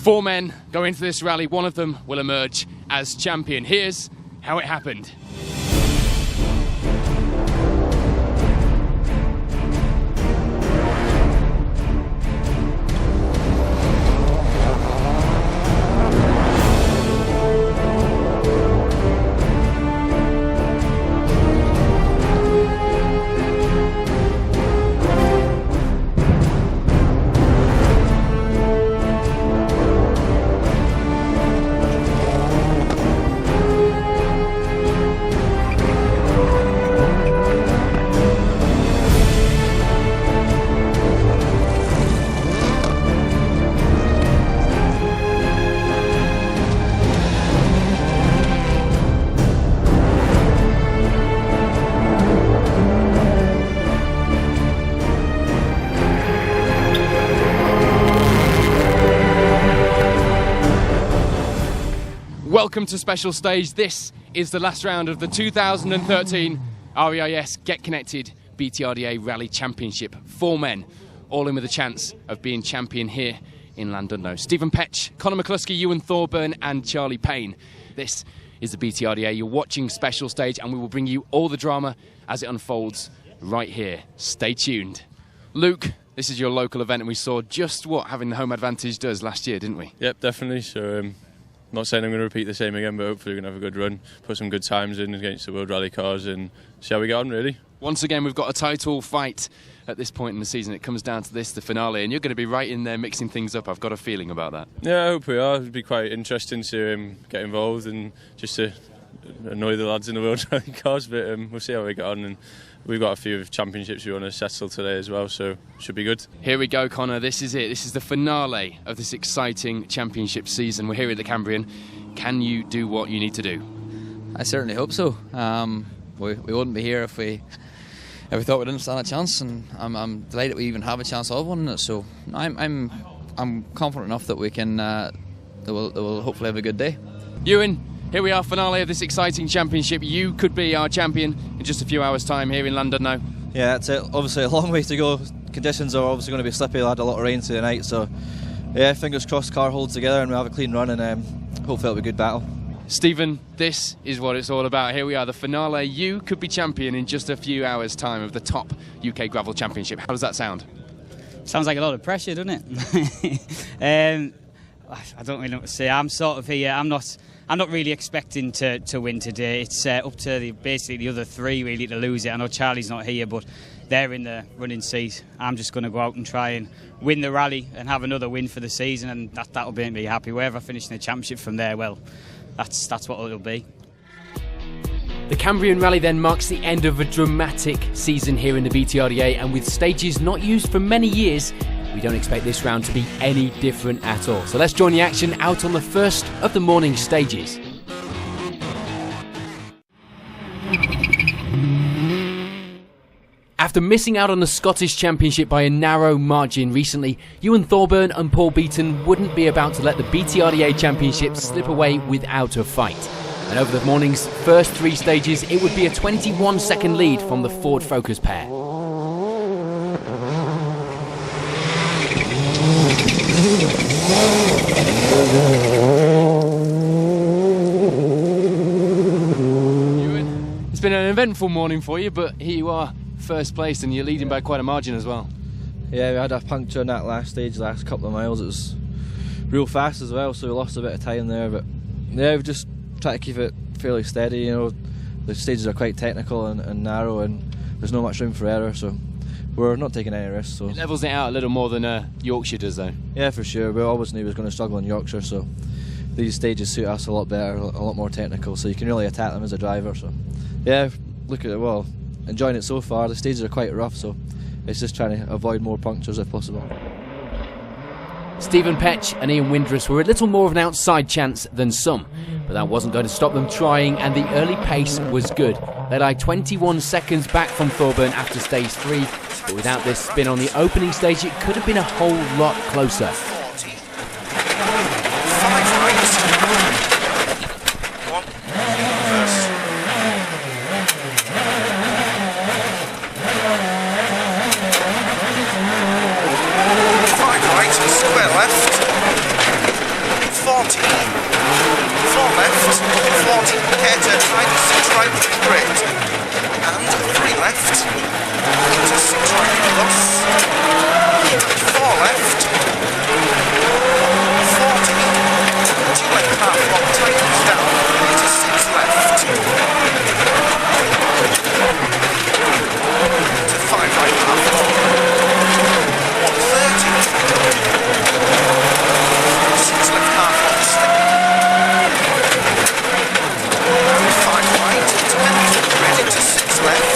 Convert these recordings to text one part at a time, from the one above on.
Four men go into this rally. One of them will emerge as champion. Here's how it happened. Welcome to Special Stage. This is the last round of the 2013 REIS Get Connected BTRDA Rally Championship. Four men, all in with a chance of being champion here in Llandudno. Stephen Petch, Conor McCluskey, Ewan Thorburn and Charlie Payne. This is the BTRDA. You're watching Special Stage and we will bring you all the drama as it unfolds right here. Stay tuned. Luke, this is your local event and we saw just what having the home advantage does last year, didn't we? Yep, definitely. So not saying I'm going to repeat the same again, but hopefully we're going to have a good run, put some good times in against the World Rally cars and see how we get on, really. Once again, we've got a title fight at this point in the season. It comes down to this, the finale, and you're going to be right in there mixing things up. I've got a feeling about that. Yeah, I hope we are. It'd be quite interesting to get involved and just to annoy the lads in the World Rally cars, but we'll see how we get on. And we've got a few championships we want to settle today as well, so should be good. Here we go, Conor. This is it. This is the finale of this exciting championship season. We're here at the Cambrian. Can you do what you need to do? I certainly hope so. We wouldn't be here if we thought we didn't stand a chance, and I'm delighted we even have a chance of one. So I'm confident enough that we can that we'll hopefully have a good day. Ewan, here we are, finale of this exciting championship. You could be our champion in just a few hours' time here in Llandudno. Yeah, it's obviously a long way to go. Conditions are obviously going to be slippy. We had a lot of rain tonight, so yeah, fingers crossed car holds together and we have a clean run, and hopefully it'll be a good battle. Stephen, this is what it's all about. Here we are, the finale. You could be champion in just a few hours' time of the top UK Gravel Championship. How does that sound? Sounds like a lot of pressure, doesn't it? I don't really know what to say. I'm sort of here. I'm not really expecting to win today. It's up to basically the other three really to lose it. I know Charlie's not here, but they're in the running seat. I'm just going to go out and try and win the rally and have another win for the season, and that'll make me happy. Wherever I finish in the championship from there, well, that's what it'll be. The Cambrian Rally then marks the end of a dramatic season here in the BTRDA, and with stages not used for many years, we don't expect this round to be any different at all. So let's join the action out on the first of the morning stages. After missing out on the Scottish Championship by a narrow margin recently, Ewan Thorburn and Paul Beaton wouldn't be about to let the BTRDA Championship slip away without a fight. And over the morning's first three stages, it would be a 21-second lead from the Ford Focus pair. Ewan, it's been an eventful morning for you, but here you are, first place, and you're leading by quite a margin as well. Yeah, we had a puncture in that last stage, last couple of miles. It was real fast as well, so we lost a bit of time there, but yeah, we've just tried to keep it fairly steady. You know, the stages are quite technical and narrow, and there's not much room for error, so we're not taking any risks. So It levels it out a little more than Yorkshire does, though. yeah, for sure. We always knew we was going to struggle in Yorkshire, so these stages suit us a lot better, a lot more technical, so you can really attack them as a driver. So yeah, look at it, well, enjoying it so far. The stages are quite rough, so it's just trying to avoid more punctures if possible. Stephen Petch and Ian Windrus were a little more of an outside chance than some, but that wasn't going to stop them trying, and the early pace was good. They lie 21 seconds back from Thorburn after stage 3, but without this spin on the opening stage, it could have been a whole lot closer. Square left. 4 left, 40, care turn right, 6 right through grid, and 3 left, into 6 right plus, 4 left, 40, 2 left half long, tightens down, into 6 left, to 5 right half long, 130, 6 left half long, slip, and 5 right, into anything grid, into 6 left,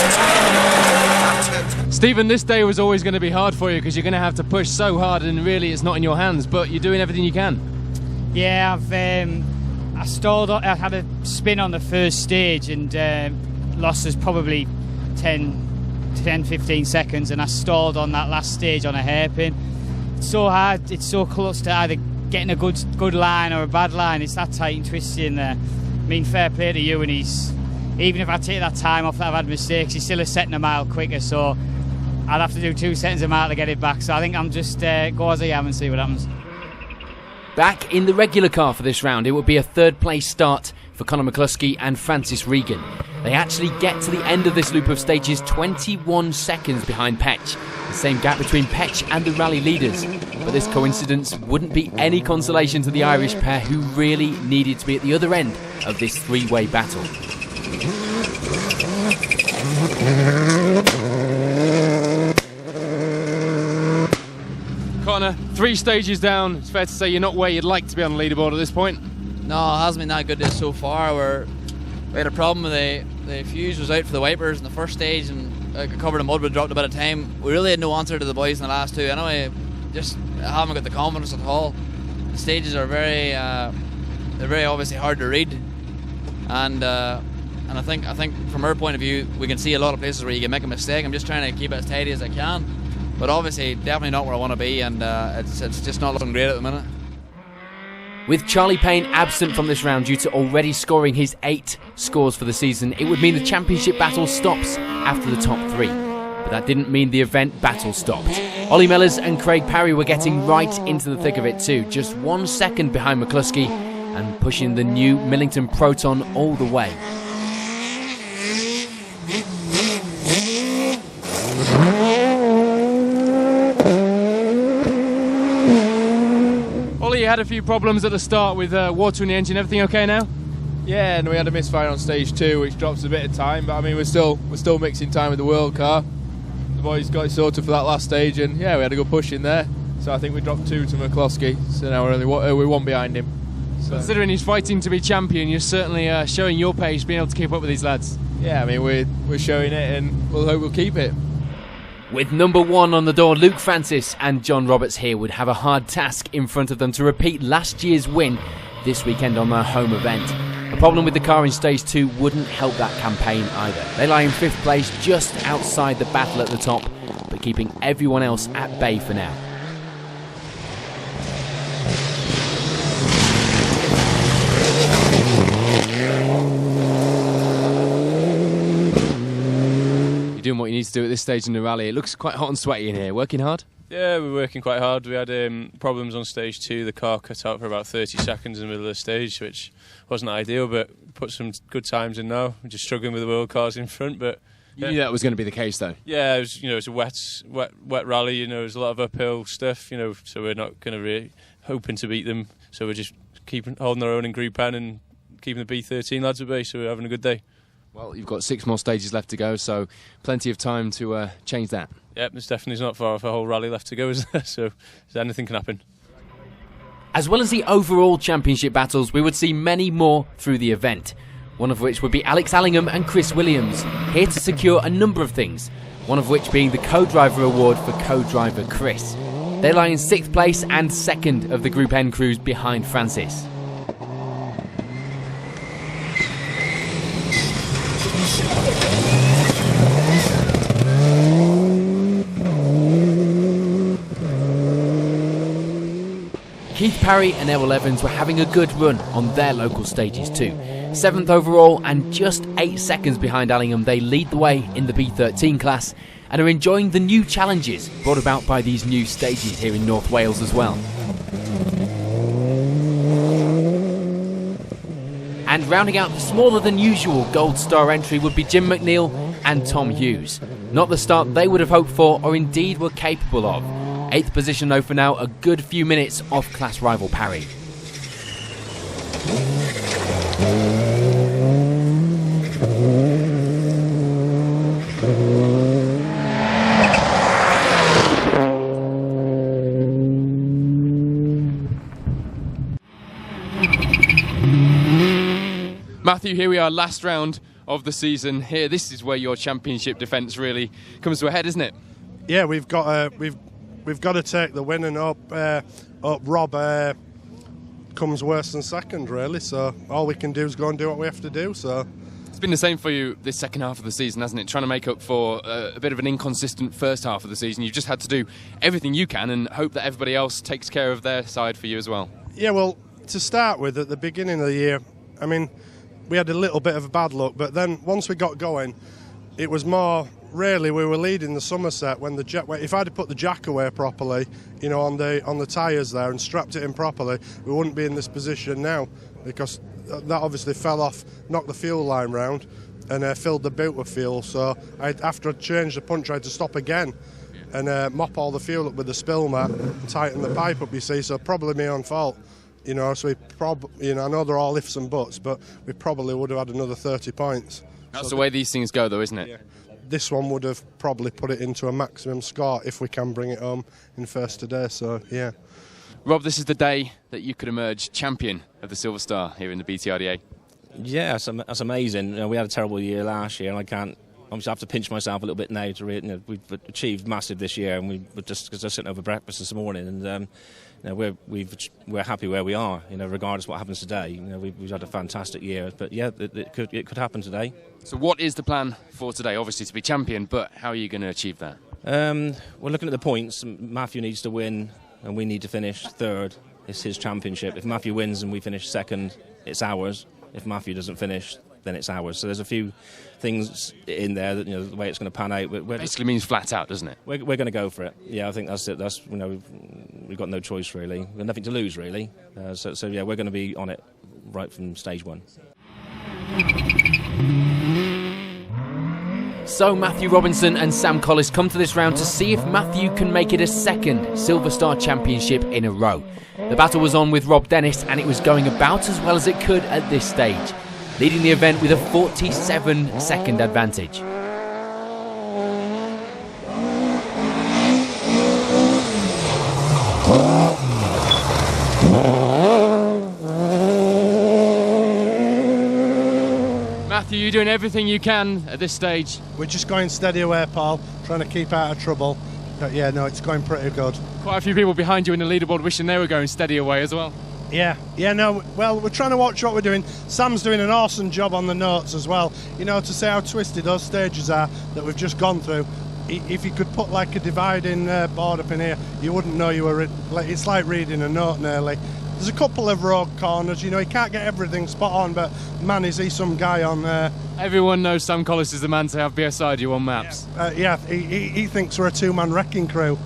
Stephen, this day was always going to be hard for you because you're going to have to push so hard and really it's not in your hands, but you're doing everything you can. Yeah, I stalled. I had a spin on the first stage and lost us probably 10-15 seconds, and I stalled on that last stage on a hairpin. It's so hard. It's so close to either getting a good line or a bad line. It's that tight and twisty in there. I mean, fair play to you, and even if I take that time off that I've had mistakes, he's still a second a mile quicker, so I'd have to do 2 seconds a mile to get it back. So I think I'm just go as I am and see what happens. Back in the regular car for this round, it would be a third place start for Conor McCluskey and Francis Regan. They actually get to the end of this loop of stages 21 seconds behind Petch. The same gap between Petch and the rally leaders. But this coincidence wouldn't be any consolation to the Irish pair, who really needed to be at the other end of this three-way battle. Conor, 3 stages down. It's fair to say you're not where you'd like to be on the leaderboard at this point. No, it hasn't been that good this so far. We had a problem with the fuse was out for the wipers in the first stage, and I got covered in mud, but dropped a bit of time. We really had no answer to the boys in the last 2. Anyway, just haven't got the confidence at all. The stages are they're very obviously hard to read, and I think from our point of view, we can see a lot of places where you can make a mistake. I'm just trying to keep it as tidy as I can, but obviously definitely not where I want to be, and it's just not looking great at the minute. With Charlie Payne absent from this round due to already scoring his 8 scores for the season, it would mean the championship battle stops after the top 3. But that didn't mean the event battle stopped. Ollie Mellors and Craig Parry were getting right into the thick of it too, just 1 second behind McCluskey and pushing the new Millington Proton all the way. You had a few problems at the start with water in the engine. Everything okay now? Yeah, and we had a misfire on stage 2, which drops a bit of time. But I mean, we're still mixing time with the world car. The boys got it sorted for that last stage, and yeah, we had a good push in there. So I think we dropped 2 to McCluskey. So now we're 1 behind him. So. Considering he's fighting to be champion, you're certainly showing your pace, being able to keep up with these lads. Yeah, I mean we're showing it, and we'll hope we'll keep it. With number 1 on the door, Luke Francis and John Roberts here would have a hard task in front of them to repeat last year's win this weekend on their home event. The problem with the car in stage 2 wouldn't help that campaign either. They lie in 5th place, just outside the battle at the top, but keeping everyone else at bay for now. Doing what you need to do at this stage in the rally. It looks quite hot and sweaty in here. Working hard? Yeah, we're working quite hard. We had problems on stage 2. The car cut out for about 30 seconds in the middle of the stage, which wasn't ideal, but put some good times in now. We're just struggling with the world cars in front, but you knew that was going to be the case, though. Yeah, it was, it's a wet rally. There's a lot of uphill stuff. So we're not going to really hoping to beat them. So we're just holding our own in Group N and keeping the B13 lads at bay. So we're having a good day. Well, you've got 6 more stages left to go, so plenty of time to change that. Yep, there's definitely not far off a whole rally left to go, is there? So anything can happen. As well as the overall championship battles, we would see many more through the event. One of which would be Alex Allingham and Chris Williams, here to secure a number of things, one of which being the co-driver award for co-driver Chris. They lie in 6th place and 2nd of the Group N crews behind Francis. Keith Parry and Errol Evans were having a good run on their local stages too. 7th overall and just 8 seconds behind Allingham, they lead the way in the B13 class and are enjoying the new challenges brought about by these new stages here in North Wales as well. And rounding out the smaller than usual Gold Star entry would be Jim McNeil and Tom Hughes. Not the start they would have hoped for or indeed were capable of. 8th position though for now, a good few minutes off class rival Parry. Matthew, here we are, last round of the season. Here, this is where your championship defence really comes to a head, isn't it? Yeah, we've got to take the win, and up Rob comes worse than second, really. So all we can do is go and do what we have to do. So it's been the same for you this second half of the season, hasn't it? Trying to make up for a bit of an inconsistent first half of the season. You've just had to do everything you can and hope that everybody else takes care of their side for you as well. Yeah, well, to start with, at the beginning of the year, I mean, we had a little bit of a bad luck, but then once we got going, it was more, really, we were leading the Somerset when the jet. If I'd have put the jack away properly, you know, on the tyres there and strapped it in properly, we wouldn't be in this position now, because that obviously fell off, knocked the fuel line round, and filled the boot with fuel. So after I'd changed the punch, I had to stop again and mop all the fuel up with the spill mat and tighten the pipe up. You see, so probably my own fault. You know, so I know they're all ifs and buts, but we probably would have had another 30 points. That's the way these things go, though, isn't it? Yeah. This one would have probably put it into a maximum score if we can bring it home in first today, so yeah. Rob, this is the day that you could emerge champion of the Silver Star here in the BTRDA. Yeah, that's amazing. You know, we had a terrible year last year, and I have to pinch myself a little bit now to we've achieved massive this year, and we were just sitting over breakfast this morning, and you know, we're happy where we are. You know, regardless of what happens today. You know, we've had a fantastic year, but yeah, it could happen today. So, what is the plan for today? Obviously, to be champion, but how are you going to achieve that? We're looking at the points. Matthew needs to win, and we need to finish third. It's his championship. If Matthew wins and we finish second, it's ours. If Matthew doesn't finish, then it's ours. So there's a few things in there that, you know, the way it's going to pan out. Basically means flat out, doesn't it? We're going to go for it. Yeah, I think that's it. That's, you know, we've got no choice really. We've got nothing to lose really. So yeah, we're going to be on it right from stage one. So Matthew Robinson and Sam Collis come to this round to see if Matthew can make it a second Silver Star Championship in a row. The battle was on with Rob Dennis, and it was going about as well as it could at this stage, leading the event with a 47-second advantage. Matthew, you're doing everything you can at this stage. We're just going steady away, Paul, trying to keep out of trouble. But yeah, no, it's going pretty good. Quite a few people behind you in the leaderboard wishing they were going steady away as well. Yeah, no, well, we're trying to watch what we're doing. Sam's doing an awesome job on the notes as well. You know, to say how twisted those stages are that we've just gone through. If you could put like a dividing board up in here, you wouldn't know you were. It's like reading a note nearly. There's a couple of rogue corners, you know, he can't get everything spot on, but man, is he some guy on there. Everyone knows Sam Collis is the man to have beside you on maps. Yeah, he thinks we're a two-man wrecking crew.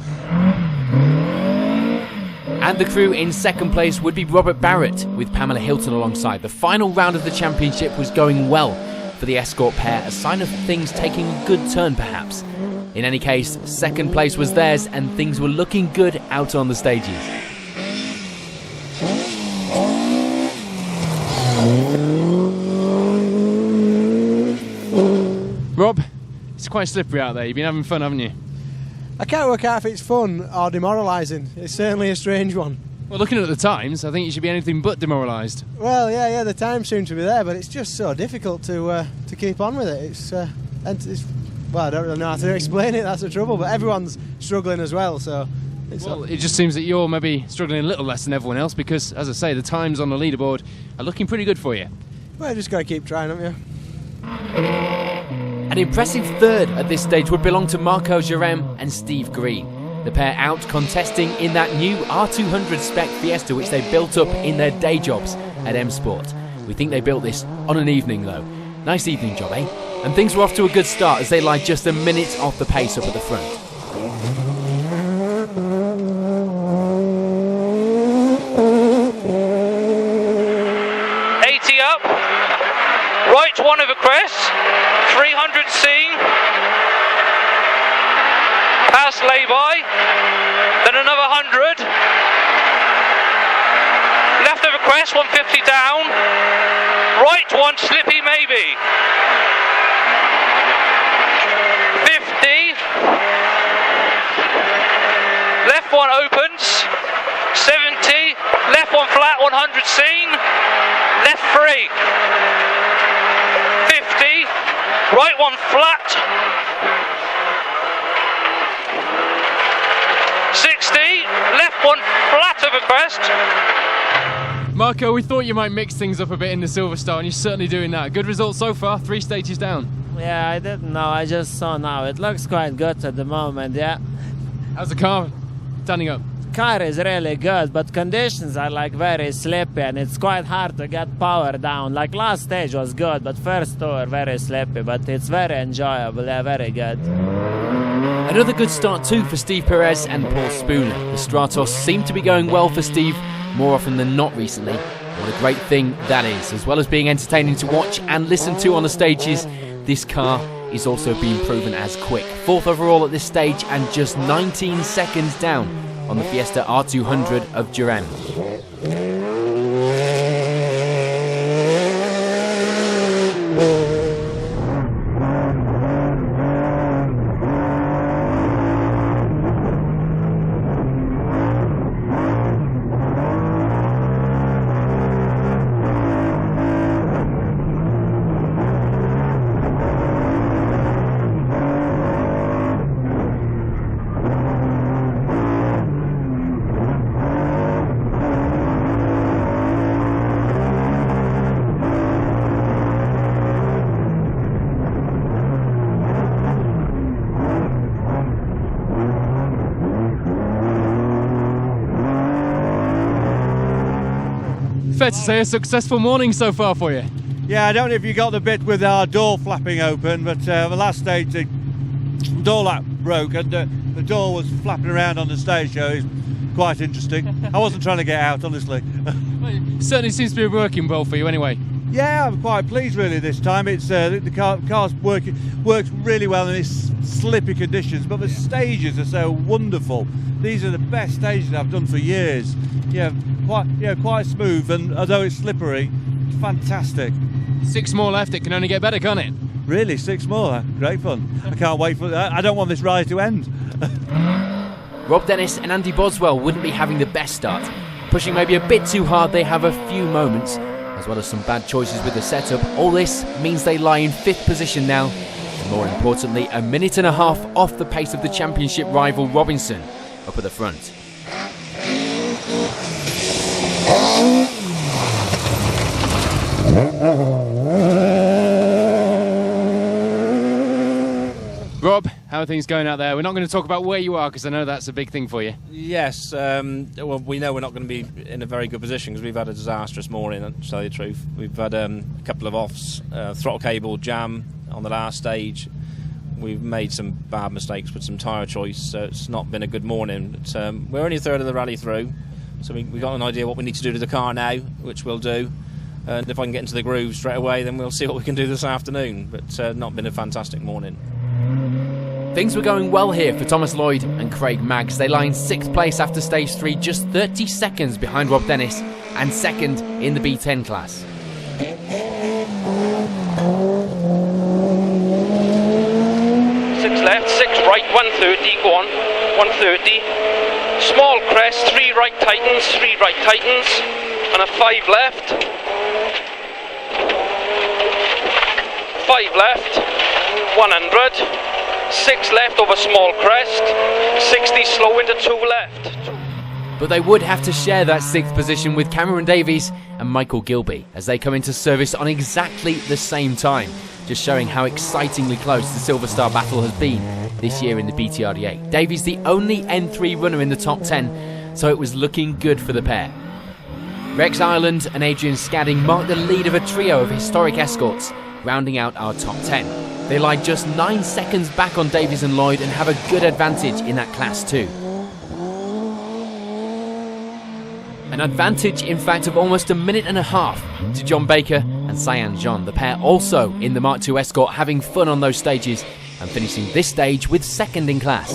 And the crew in second place would be Robert Barrett, with Pamela Hilton alongside. The final round of the championship was going well for the escort pair, a sign of things taking a good turn perhaps. In any case, second place was theirs and things were looking good out on the stages. Rob, it's quite slippery out there. You've been having fun, haven't you? I can't work out if it's fun or demoralising. It's certainly a strange one. Well, looking at the times, I think you should be anything but demoralised. Well, yeah, the times seem to be there, but it's just so difficult to keep on with it. Well, I don't really know how to explain it. That's the trouble. But everyone's struggling as well, so. It just seems that you're maybe struggling a little less than everyone else because, as I say, the times on the leaderboard are looking pretty good for you. Well, you just got to keep trying, haven't you? An impressive third at this stage would belong to Marco Jerem and Steve Green. The pair out contesting in that new R200 spec Fiesta which they built up in their day jobs at M Sport. We think they built this on an evening though. Nice evening job, eh? And things were off to a good start as they lie just a minute off the pace up at the front. Up. one over crest, 300C, past lay-by, then another 100, left over crest, 150 down, right one slippy maybe, 50, left one opens, 70, left one flat, 100 seen, left 3, 50, right one flat, 60, left one flat over crest. Marco, we thought you might mix things up a bit in the Silver Star, and you're certainly doing that. Good result so far, 3 stages down. Yeah, I didn't know, I just saw now. It looks quite good at the moment, yeah. How's the car standing up? Car is really good, but conditions are like very slippy and it's quite hard to get power down. Like last stage was good, but first tour very slippy, but it's very enjoyable, yeah, very good. Another good start too for Steve Perez and Paul Spooner. The Stratos seem to be going well for Steve more often than not recently. What a great thing that is. As well as being entertaining to watch and listen to on the stages, this car is also being proven as quick. 4th overall at this stage and just 19 seconds down on the Fiesta R200 of Duran. Fair to say a successful morning so far for you. Yeah, I don't know if you got the bit with our door flapping open, but the last stage the door lap broke and the door was flapping around on the stage, so it's quite interesting. I wasn't trying to get out, honestly. Well, it certainly seems to be working well for you anyway. Yeah, I'm quite pleased really this time. It's the car's works really well in these slippy conditions, but the stages are so wonderful. These are the best stages I've done for years. Yeah, quite smooth, and although it's slippery, it's fantastic. 6 more left, it can only get better, can't it? Really, 6 more? Great fun. I can't wait for that. I don't want this ride to end. Rob Dennis and Andy Boswell wouldn't be having the best start. Pushing maybe a bit too hard, they have a few moments, as well as some bad choices with the setup. All this means they lie in 5th position now, and more importantly, a minute and a half off the pace of the championship rival Robinson up at the front. Rob, how are things going out there? We're not going to talk about where you are because I know that's a big thing for you. Yes, well, we know we're not going to be in a very good position because we've had a disastrous morning, to tell you the truth. We've had a couple of offs, throttle cable jam on the last stage. We've made some bad mistakes with some tyre choice, so it's not been a good morning. But, we're only a third of the rally through, so we've got an idea what we need to do to the car now, which we'll do. And if I can get into the groove straight away, then we'll see what we can do this afternoon. But not been a fantastic morning. Things were going well here for Thomas Lloyd and Craig Maggs. They lie in 6th place after stage 3, just 30 seconds behind Rob Dennis, and 2nd in the B10 class. Left, 6 right, 130, go on, 130. Small crest, 3 right tightens, 3 right tightens, and a 5 left. 5 left, 100. 6 left over small crest, 60 slow into 2 left. But they would have to share that 6th position with Cameron Davies and Michael Gilby as they come into service on exactly the same time, just showing how excitingly close the Silver Star battle has been this year in the BTRDA. Davies the only N3 runner in the top 10, so it was looking good for the pair. Rex Ireland and Adrian Scadding mark the lead of a trio of historic escorts, rounding out our top 10. They lie just 9 seconds back on Davies and Lloyd and have a good advantage in that class too. An advantage, in fact, of almost a minute and a half to John Baker and Cyan Jean, the pair also in the Mark II Escort, having fun on those stages and finishing this stage with second in class.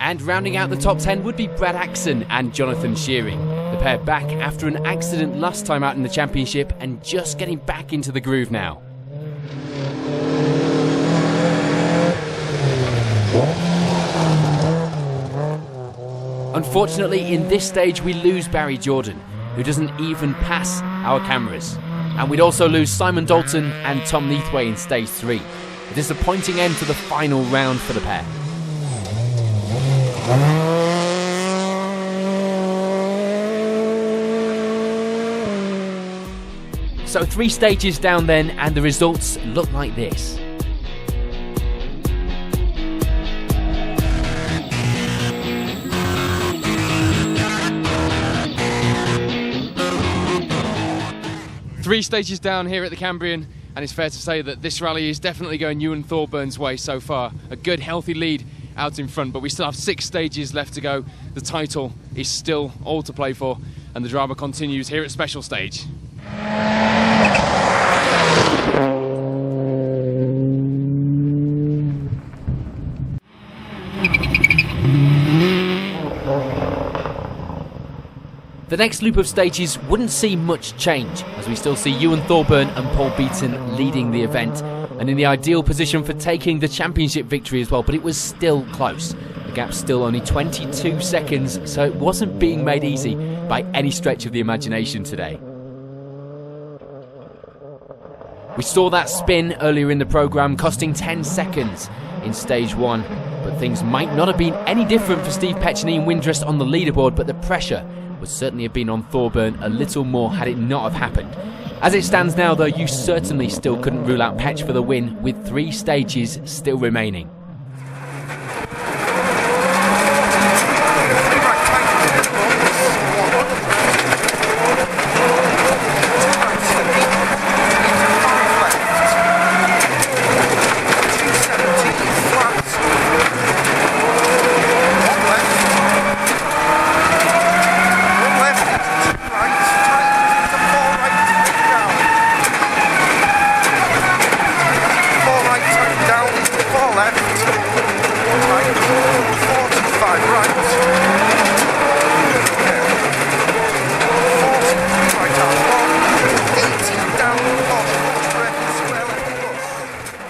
And rounding out the top 10 would be Brad Axon and Jonathan Shearing. The pair back after an accident last time out in the championship and just getting back into the groove now. Unfortunately, in this stage we lose Barry Jordan, who doesn't even pass our cameras. And we'd also lose Simon Dalton and Tom Neathway in stage 3. A disappointing end to the final round for the pair. So 3 stages down then, and the results look like this. Three stages down here at the Cambrian, and it's fair to say that this rally is definitely going Ewan Thorburns' way so far. A good, healthy lead out in front, but we still have 6 stages left to go. The title is still all to play for, and the drama continues here at Special Stage. The next loop of stages wouldn't see much change, as we still see Ewan Thorburn and Paul Beaton leading the event and in the ideal position for taking the championship victory as well, but it was still close. The gap's still only 22 seconds, so it wasn't being made easy by any stretch of the imagination today. We saw that spin earlier in the programme, costing 10 seconds in stage 1, but things might not have been any different for Steve Petchney and Windrest on the leaderboard, but the pressure would certainly have been on Thorburn a little more had it not have happened. As it stands now though, you certainly still couldn't rule out Petch for the win, with 3 stages still remaining.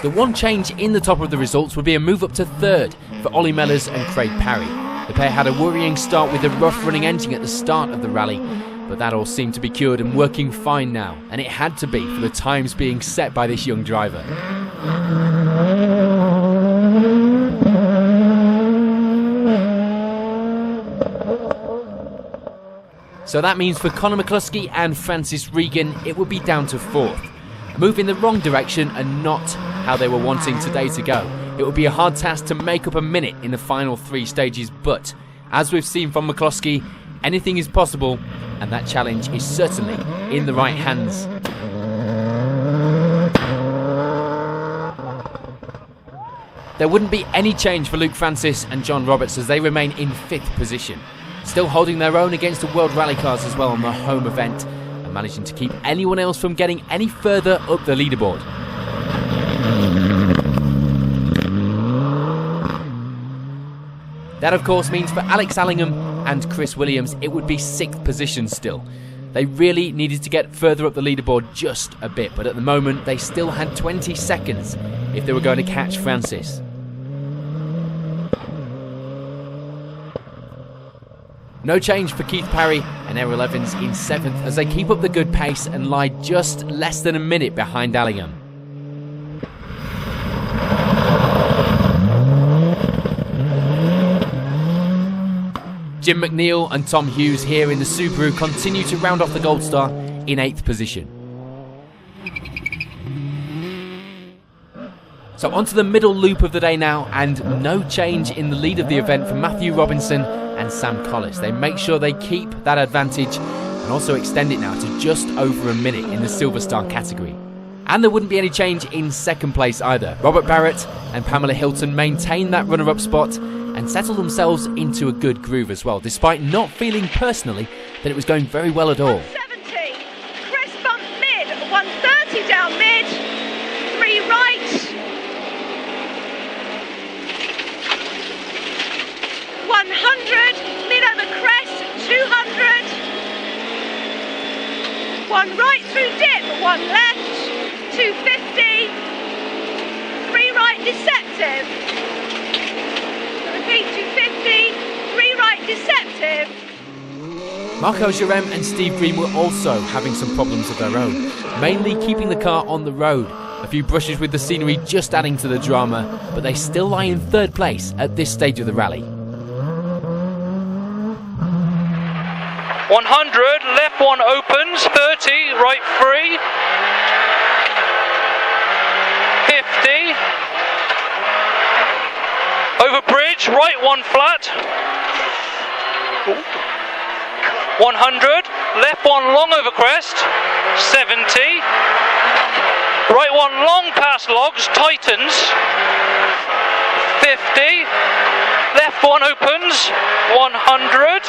The one change in the top of the results would be a move up to 3rd for Ollie Mellors and Craig Parry. The pair had a worrying start with a rough running engine at the start of the rally, but that all seemed to be cured and working fine now, and it had to be for the times being set by this young driver. So that means for Conor McCluskey and Francis Regan, it would be down to 4th. A move in the wrong direction and not how they were wanting today to go. It would be a hard task to make up a minute in the final 3 stages, but as we've seen from McCluskey, anything is possible, and that challenge is certainly in the right hands. There wouldn't be any change for Luke Francis and John Roberts as they remain in 5th position, still holding their own against the World Rally Cars as well on the home event, and managing to keep anyone else from getting any further up the leaderboard. That of course means for Alex Allingham and Chris Williams it would be 6th position still. They really needed to get further up the leaderboard just a bit, but at the moment they still had 20 seconds if they were going to catch Francis. No change for Keith Parry and Errol Evans in 7th as they keep up the good pace and lie just less than a minute behind Allingham. Jim McNeil and Tom Hughes here in the Subaru continue to round off the Gold Star in 8th position. So onto the middle loop of the day now, and no change in the lead of the event for Matthew Robinson and Sam Collis. They make sure they keep that advantage and also extend it now to just over a minute in the Silver Star category. And there wouldn't be any change in 2nd place either. Robert Barrett and Pamela Hilton maintain that runner-up spot, and settled themselves into a good groove as well, despite not feeling personally that it was going very well at all. 170, crest bump mid, 130 down mid, 3 right, 100, mid over crest, 200, 1 right through dip, 1 left, 250, 3 right deceptive, repeat 250, 3 right deceptive. Marco Jerem and Steve Green were also having some problems of their own, mainly keeping the car on the road. A few brushes with the scenery just adding to the drama, but they still lie in 3rd place at this stage of the rally. 100, left 1 opens, 30, right 3, 50, over bridge, right 1 flat, 100, left 1 long over crest, 70, right 1 long past logs, tightens, 50, left 1 opens, 100.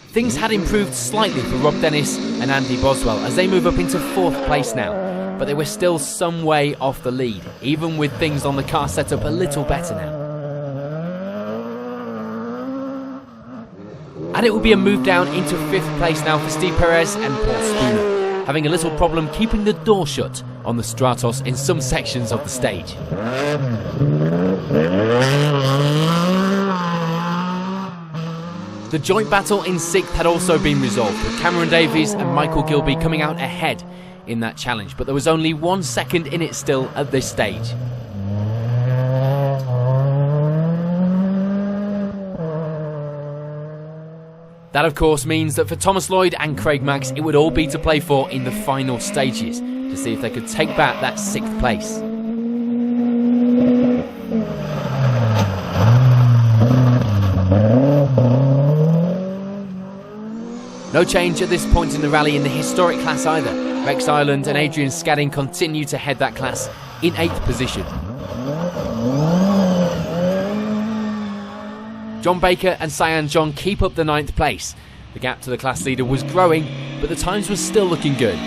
Things had improved slightly for Rob Dennis and Andy Boswell as they move up into 4th place now, but they were still some way off the lead, even with things on the car set up a little better now. And it will be a move down into 5th place now for Steve Perez and Paul Spooner, having a little problem keeping the door shut on the Stratos in some sections of the stage. The joint battle in 6th had also been resolved, with Cameron Davies and Michael Gilby coming out ahead in that challenge, but there was only 1 second in it still at this stage. That of course means that for Thomas Lloyd and Craig Max it would all be to play for in the final stages, to see if they could take back that 6th place. No change at this point in the rally in the historic class either. Rex Ireland and Adrian Scadding continue to head that class in 8th position. John Baker and Cyan John keep up the 9th place. The gap to the class leader was growing, but the times were still looking good.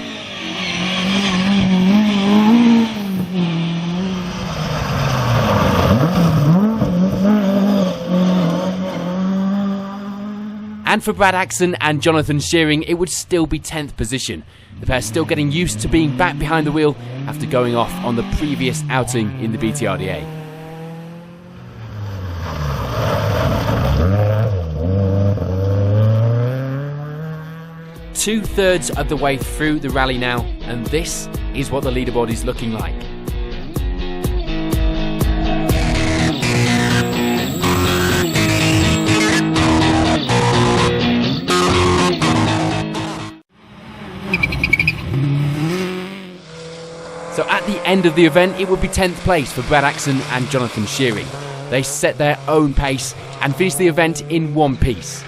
And for Brad Axon and Jonathan Shearing, it would still be 10th position. The pair still getting used to being back behind the wheel after going off on the previous outing in the BTRDA. Two-thirds of the way through the rally now, and this is what the leaderboard is looking like. So at the end of the event, it would be 10th place for Brad Axon and Jonathan Shearing. They set their own pace and finished the event in one piece.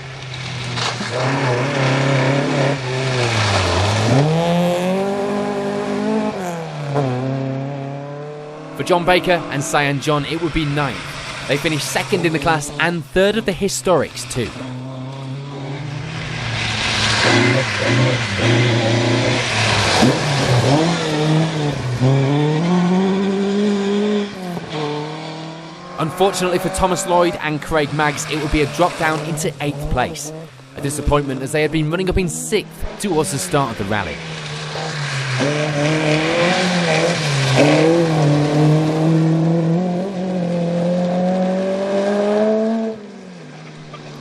For John Baker and Cyan John, it would be 9th. They finished 2nd in the class and 3rd of the historics too. Unfortunately for Thomas Lloyd and Craig Maggs, it would be a drop down into 8th place. A disappointment as they had been running up in 6th towards the start of the rally.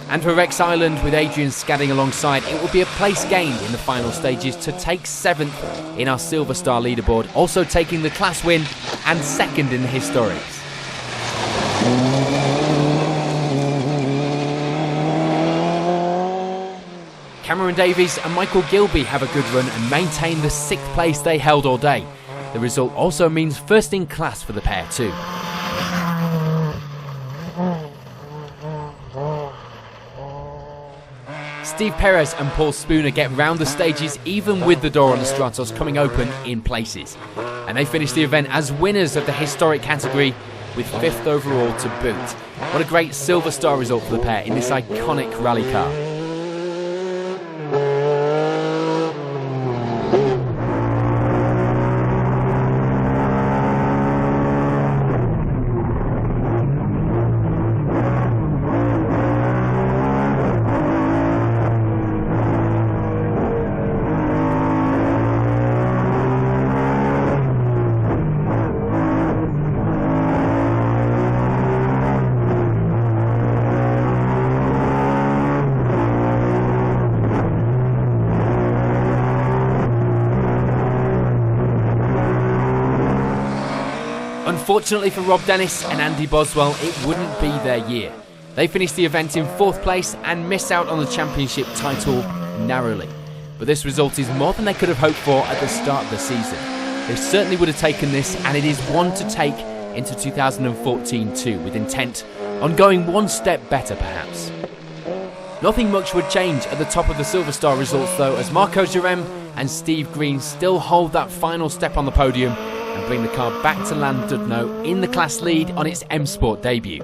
And for Rex Island, with Adrian Scadding alongside, it will be a place gained in the final stages to take 7th in our Silver Star leaderboard, also taking the class win and 2nd in the historics. Cameron Davies and Michael Gilby have a good run and maintain the 6th place they held all day. The result also means first in class for the pair too. Steve Perez and Paul Spooner get round the stages even with the door on the Stratos coming open in places. And they finish the event as winners of the historic category with 5th overall to boot. What a great Silver Star result for the pair in this iconic rally car. Unfortunately for Rob Dennis and Andy Boswell, it wouldn't be their year. They finished the event in 4th place and missed out on the championship title narrowly. But this result is more than they could have hoped for at the start of the season. They certainly would have taken this, and it is one to take into 2014 too, with intent on going one step better perhaps. Nothing much would change at the top of the Silver Star results though, as Marco Jerem and Steve Green still hold that final step on the podium and bring the car back to Llandudno in the class lead on its M Sport debut.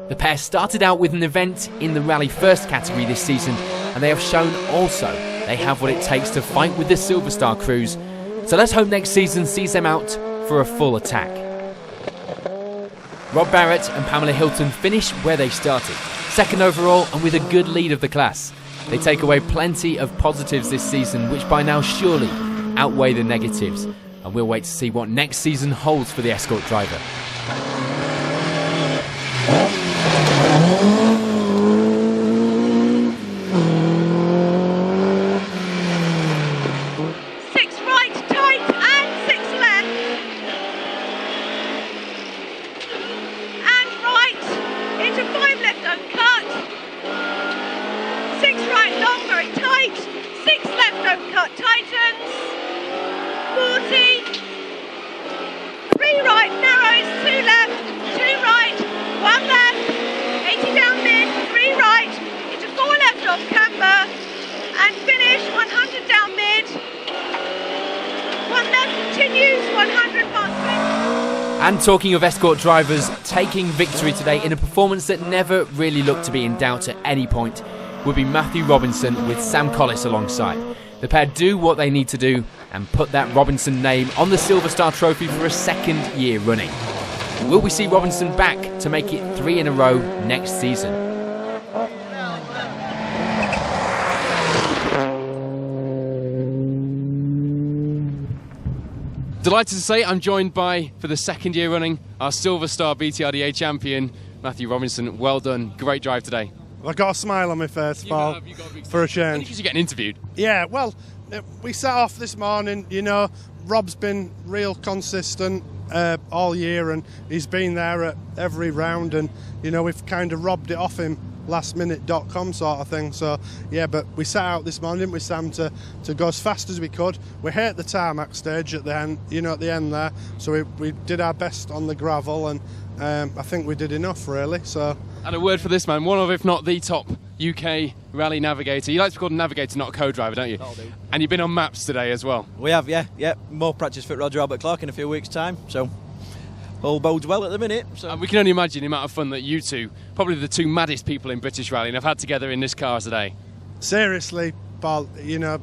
The pair started out with an event in the Rally First category this season, and they have shown also they have what it takes to fight with the Silver Star crews. So let's hope next season sees them out for a full attack. Rob Barrett and Pamela Hilton finish where they started, 2nd overall and with a good lead of the class. They take away plenty of positives this season, which by now surely outweigh the negatives. And we'll wait to see what next season holds for the Escort driver. Six right, tight, and 6 left. And right, into 5 left uncut. 6 right, long, very tight. 6 left, uncut, tightens. 40. 3 right, narrows, 2 left, 2 right, 1 left, 80 down mid, 3 right, into 4 left off camber, and finish 100 down mid. 1 left continues, 100 past 3. And talking of Escort drivers, taking victory today in a performance that never really looked to be in doubt at any point would be Matthew Robinson with Sam Collis alongside. The pair do what they need to do and put that Robinson name on the Silver Star Trophy for a 2nd year running. Will we see Robinson back to make it 3 in a row next season? Delighted to say I'm joined by, for the 2nd year running, our Silver Star BTRDA champion, Matthew Robinson. Well done, great drive today. I've got a smile on my face, Paul, for a change. Because you're getting interviewed. Yeah, well, we set off this morning, you know, Rob's been real consistent all year, and he's been there at every round, and, you know, we've kind of robbed it off him lastminute.com sort of thing. So, yeah, but we set out this morning with Sam to go as fast as we could. We hit the tarmac stage at the end, you know, at the end there, so we did our best on the gravel, and I think we did enough, really. So. And a word for this man, one of, if not the top UK rally navigator. You like to be called a navigator, not a co-driver, don't you? That'll do. And you've been on maps today as well. We have, yeah. More practice fit Roger Albert Clark in a few weeks' time, so all bodes well at the minute. So. And we can only imagine the amount of fun that you two, probably the 2 maddest people in British rallying, have had together in this car today. Seriously, Paul, you know,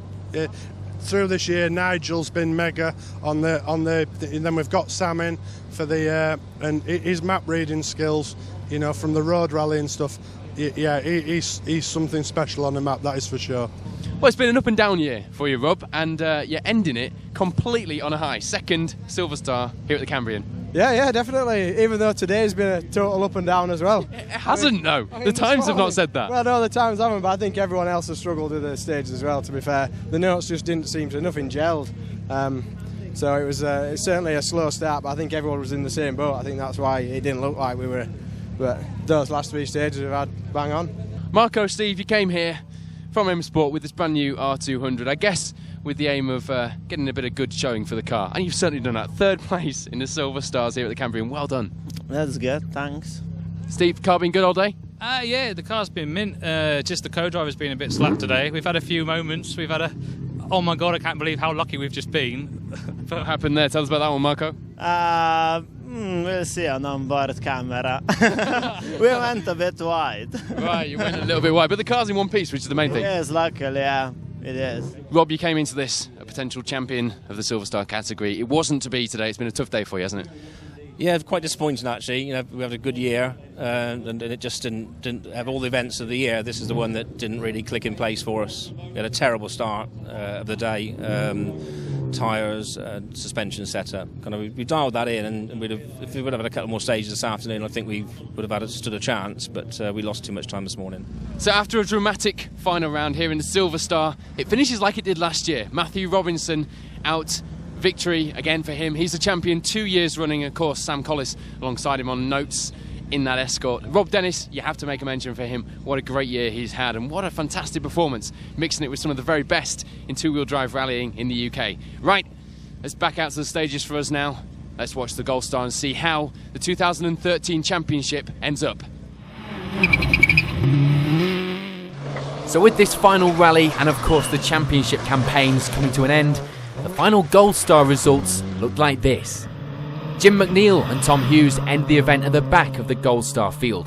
through this year, Nigel's been mega on the and then we've got Sam in for the and his map reading skills, you know, from the road rally and stuff. Yeah, he's something special on the map, that is for sure. Well, it's been an up and down year for you, Rob, and you're ending it completely on a high. 2nd Silver Star here at the Cambrian. Yeah, definitely. Even though today's been a total up and down as well. It hasn't, no. The times have not said that. Well, no, the times haven't, but I think everyone else has struggled with the stage as well, to be fair. The notes just didn't seem to, nothing gelled. So it was it's certainly a slow start, but I think everyone was in the same boat. I think that's why it didn't look like we were, but those last 3 stages we've had bang on. Marco, Steve, you came here from M Sport with this brand new R200, I guess with the aim of getting a bit of good showing for the car, and you've certainly done that. 3rd place in the Silver Stars here at the Cambrian. Well done. That's good, thanks. Steve, car been good all day? Yeah, the car's been mint. Just the co-driver's been a bit slack today. We've had a few moments. We've had oh my god, I can't believe how lucky we've just been. What happened there? Tell us about that one, Marco. We'll see on onboard camera. We went a bit wide. Right, you went a little bit wide, but the car's in one piece, which is the main thing. Yes, luckily, yeah, it is. Rob, you came into this a potential champion of the Silver Star category. It wasn't to be today. It's been a tough day for you, hasn't it? Yeah, quite disappointing actually. You know, we had a good year, and it just didn't have all the events of the year. This is the one that didn't really click in place for us. We had a terrible start of the day. Tyres, suspension setup. We dialed that in, and if we would have had a couple more stages this afternoon, I think we would have stood a chance. But we lost too much time this morning. So after a dramatic final round here in the Silver Star, it finishes like it did last year. Matthew Robinson out. Victory again for him. He's the champion 2 years running. Of course, Sam Collis alongside him on notes in that escort. Rob Dennis, you have to make a mention for him. What a great year he's had, and what a fantastic performance, mixing it with some of the very best in two-wheel drive rallying in the UK. Right, let's back out to the stages for us now. Let's watch the Gold Star and see how the 2013 championship ends up. So with this final rally and of course the championship campaigns coming to an end, the final Gold Star results looked like this. Jim McNeil and Tom Hughes end the event at the back of the Gold Star field.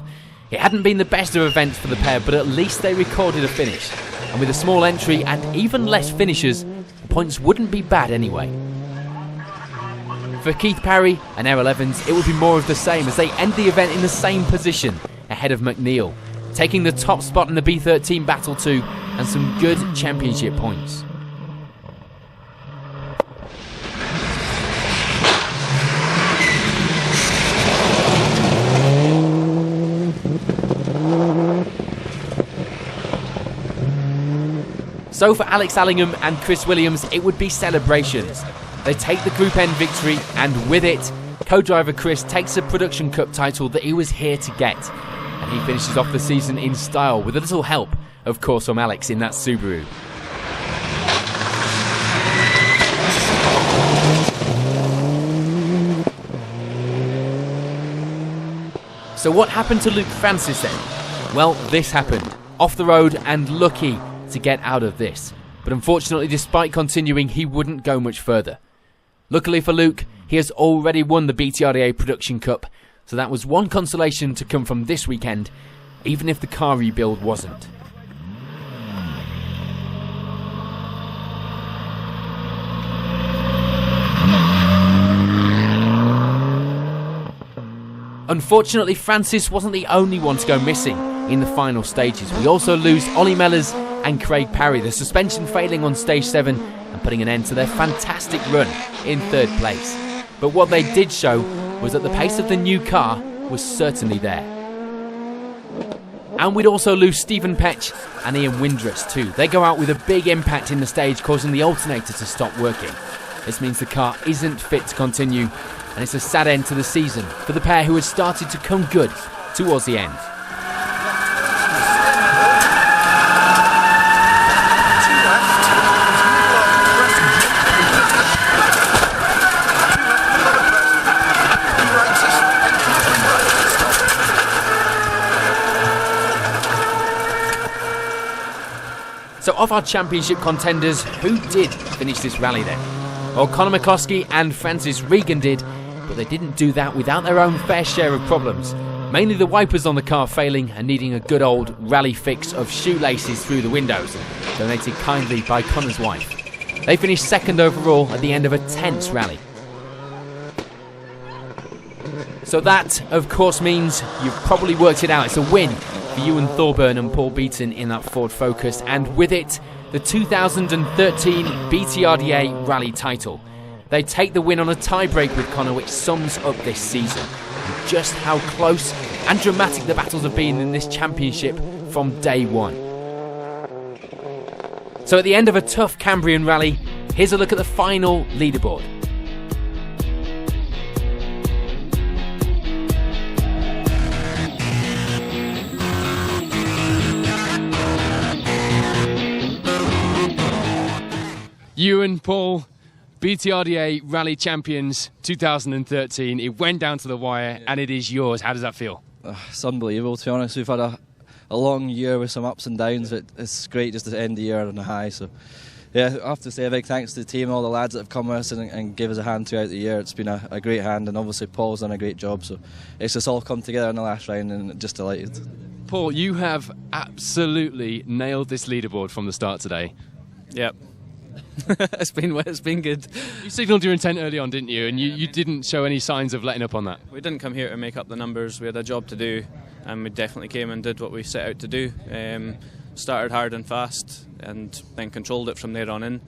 It hadn't been the best of events for the pair, but at least they recorded a finish. And with a small entry and even less finishers, the points wouldn't be bad anyway. For Keith Parry and Errol Evans, it would be more of the same as they end the event in the same position, ahead of McNeil, taking the top spot in the B13 Battle 2 and some good championship points. So for Alex Allingham and Chris Williams, it would be celebrations. They take the Group N victory, and with it, co-driver Chris takes a Production Cup title that he was here to get. And he finishes off the season in style, with a little help, of course, from Alex in that Subaru. So what happened to Luke Francis then? Well, this happened. Off the road and lucky to get out of this. But unfortunately, despite continuing, he wouldn't go much further. Luckily for Luke, he has already won the BTRDA Production Cup, so that was one consolation to come from this weekend, even if the car rebuild wasn't. Unfortunately, Francis wasn't the only one to go missing in the final stages. We also lose Ollie Mellors and Craig Parry, the suspension failing on stage 7 and putting an end to their fantastic run in third place. But what they did show was that the pace of the new car was certainly there. And we'd also lose Stephen Petch and Ian Windrus too. They go out with a big impact in the stage, causing the alternator to stop working. This means the car isn't fit to continue, and it's a sad end to the season for the pair who had started to come good towards the end. So of our championship contenders, who did finish this rally then? Well, Conor McCloskey and Francis Regan did, but they didn't do that without their own fair share of problems. Mainly the wipers on the car failing and needing a good old rally fix of shoelaces through the windows, donated kindly by Conor's wife. They finished second overall at the end of a tense rally. So that, of course, means you've probably worked it out. It's a win for Ewan Thorburn and Paul Beaton in that Ford Focus, and with it, the 2013 BTRDA Rally title. They take the win on a tie-break with Conor, which sums up this season. And just how close and dramatic the battles have been in this championship from day one. So at the end of a tough Cambrian rally, here's a look at the final leaderboard. Ewan, Paul, BTRDA Rally Champions 2013. It went down to the wire and it is yours. How does that feel? It's unbelievable, to be honest. We've had a long year with some ups and downs, but it's great just to end the year on a high. So yeah, I have to say a big thanks to the team, all the lads that have come with us and give us a hand throughout the year. It's been a great hand, and obviously Paul's done a great job, so it's just all come together in the last round, and just delighted. Paul, you have absolutely nailed this leaderboard from the start today. Yep. It's been good. You signalled your intent early on, didn't you? And you didn't show any signs of letting up on that. We didn't come here to make up the numbers. We had a job to do, and we definitely came and did what we set out to do. Started hard and fast, and then controlled it from there on in.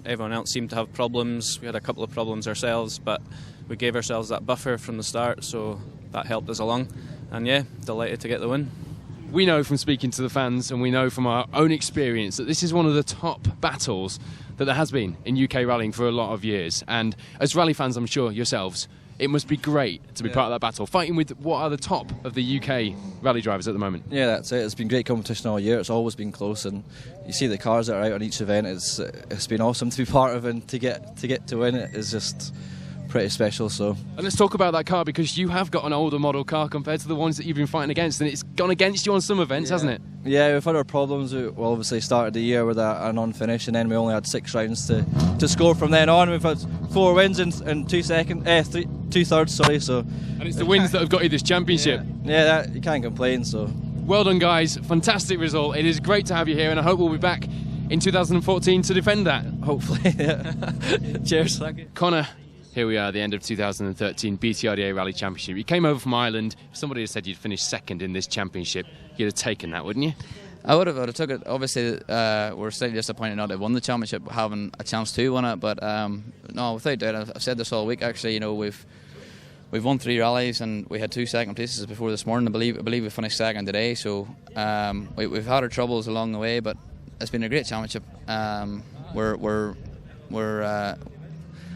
Everyone else seemed to have problems. We had a couple of problems ourselves, but we gave ourselves that buffer from the start, so that helped us along. And yeah, delighted to get the win. We know from speaking to the fans, and we know from our own experience, that this is one of the top battles that there has been in UK rallying for a lot of years. And as rally fans, I'm sure yourselves, it must be great to be part of that battle, fighting with what are the top of the UK rally drivers at the moment. Yeah, that's it. It's been great competition all year. It's always been close, and you see the cars that are out on each event. It's been awesome to be part of, and to get to win it is just pretty special. So, and let's talk about that car, because you have got an older model car compared to the ones that you've been fighting against, and it's gone against you on some events, hasn't it? Yeah, we've had our problems. We obviously started the year with a non-finish, and then we only had 6 rounds to score from then on. We've had 4 wins and 2 thirds. Sorry, so. And it's the wins that have got you this championship. Yeah, you can't complain. So. Well done, guys. Fantastic result. It is great to have you here, and I hope we'll be back in 2014 to defend that. Hopefully. Yeah. Cheers. Thank you. Connor. Here we are at the end of 2013 BTRDA Rally Championship. You came over from Ireland. If somebody had said you'd finish second in this championship, you'd have taken that, wouldn't you? I would have took it. Obviously, we're slightly disappointed not to have won the championship, having a chance to win it. But no, without doubt, I've said this all week. Actually, you know, we've won 3 rallies, and we had 2 second places before this morning. I believe we finished second today. So we've had our troubles along the way, but it's been a great championship.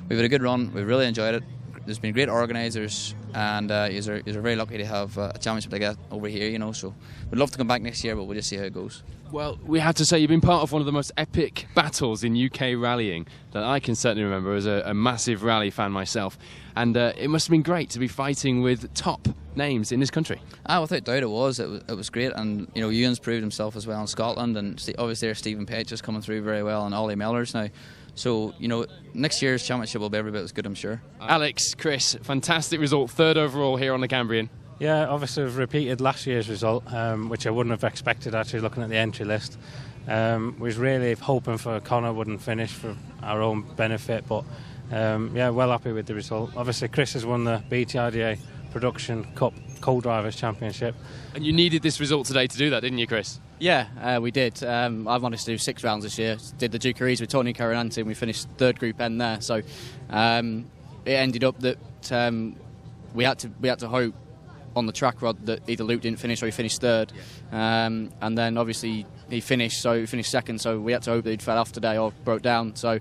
We've had a good run. We've really enjoyed it. There's been great organisers, and you're very lucky to have a championship like that over here, you know. So we'd love to come back next year, but we'll just see how it goes. Well, we have to say you've been part of one of the most epic battles in UK rallying that I can certainly remember as a massive rally fan myself. And it must have been great to be fighting with top names in this country. Without doubt it was. It was great, and you know, Ewan's proved himself as well in Scotland, and obviously there's Stephen Page is coming through very well, and Ollie Miller's now. So, you know, next year's championship will be every bit as good, I'm sure. Alex, Chris, fantastic result, 3rd overall here on the Cambrian. Yeah, obviously we've repeated last year's result, which I wouldn't have expected actually looking at the entry list. We was really hoping for Connor wouldn't finish for our own benefit, but yeah, well happy with the result. Obviously Chris has won the BTRDA Production Cup Co-Drivers Championship. And you needed this result today to do that, didn't you, Chris? Yeah, we did. I managed to do 6 rounds this year. Did the Duke of REIS with Tony Carinanti, and we finished 3rd Group N there. So it ended up that we had to hope on the track rod that either Luke didn't finish or he finished 3rd. And then obviously he finished 2nd. So we had to hope that he'd fell off today or broke down. So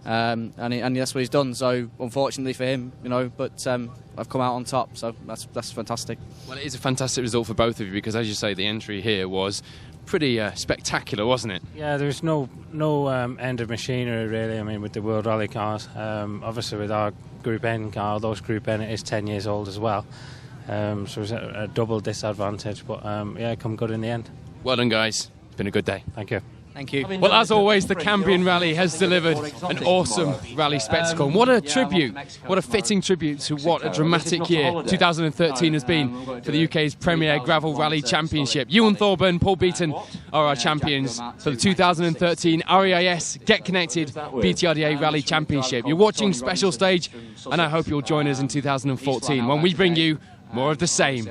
and that's what he's done. So unfortunately for him, you know, but I've come out on top. So that's fantastic. Well, it is a fantastic result for both of you, because as you say, the entry here was pretty spectacular, wasn't it? Yeah, there's no end of machinery really. I mean, with the World Rally cars, obviously with our Group N car, those Group N, it is 10 years old as well, so it's a double disadvantage. But yeah, come good in the end. Well done, guys. It's been a good day. Thank you. Thank you. Well, as always, the Cambrian Rally has delivered an awesome rally spectacle. And what a tribute, what a fitting tribute to what a dramatic year 2013 has been for the UK's premier gravel rally championship. Ewan Thorburn, Paul Beaton are our champions for the 2013 REIS Get Connected BTRDA Rally Championship. You're watching Special Stage, and I hope you'll join us in 2014 when we bring you more of the same.